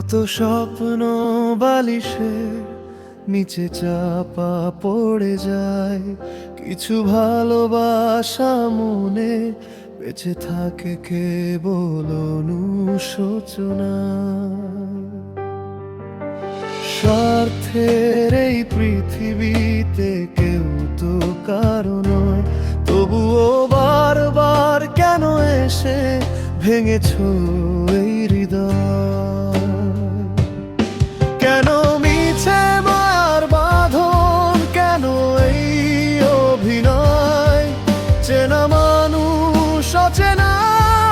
কত স্বপ্ন বালিশে নিচে চাপা পড়ে যায়, কিছু ভালোবাসা মনে বেঁচে থাকে কেবল অনুশোচনা। স্বার্থের এই পৃথিবীতে কেউ তো কারো নয়, তবুও বারবার কেন এসে ভেঙেছ এই হৃদয়? কেন মিছে মায়ার বাঁধন, কেন এই অভিনয়? চেনা মানুষ অচেনা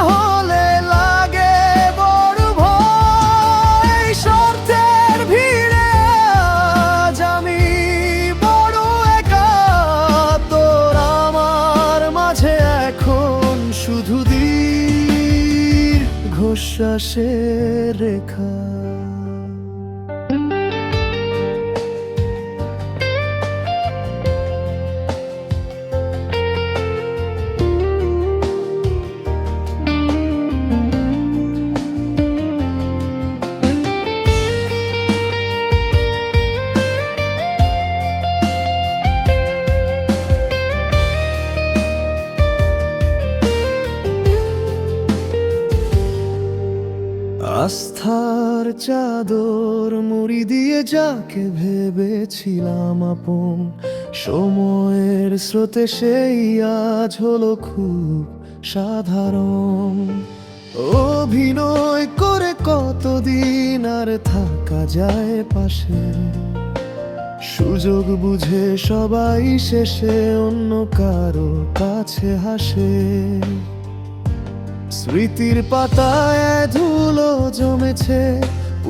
হলে লাগে বড় ভয়। স্বার্থের ভিড়ে আজ আমি বড় একা, তোর আমার মাঝে এখন শুধু দীর্ঘশ্বাসের রেখা। আস্থার চাদর মুড়ি দিয়ে যাকে ভেবেছিলাম আপন, সময়ের স্রোতে সেই আজ হলো খুব সাধারণ। অভিনয় করে কতদিন আর থাকা যায় পাশে, সুযোগ বুঝে সবাই শেষে অন্য কারো কাছে হাসে। স্মৃতির পাতায় ধুলো জমেছে,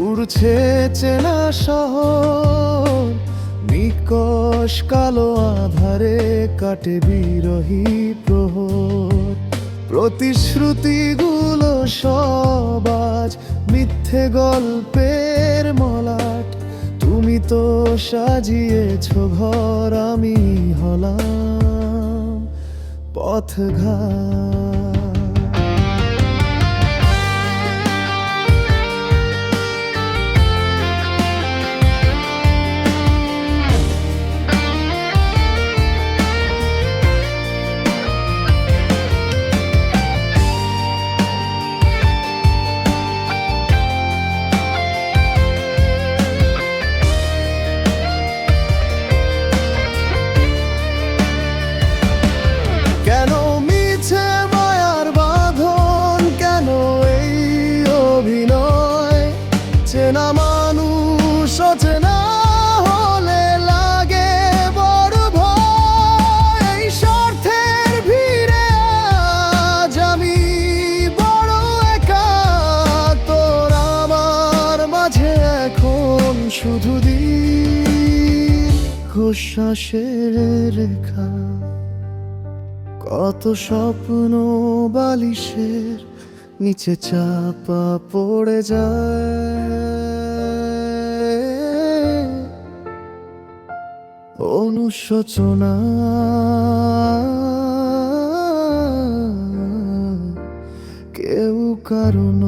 উড়ছে চেনা শহর, নিকশ কালো আধারে কাটে বিরহী প্রহর। প্রতিশ্রুতিগুলো সব আজ মিথ্যে গল্পের মলাট, তুমি তো সাজিয়েছ ঘর, আমি হলাম পথঘাট। কেন মিছে মায়ার বাঁধন, কেন এই অভিনয়? চেনা মানুষ অচেনা হলে লাগে বড় ভয়। এই স্বার্থের ভিড়ে আজ আমি বড় একা, তোর আমার মাঝে এখন শুধু দীর্ঘশ্বাসের রেখা। কত স্বপ্ন বালিশের নিচে চাপা পড়ে যায়, অনুশোচনা কেউ কারণ।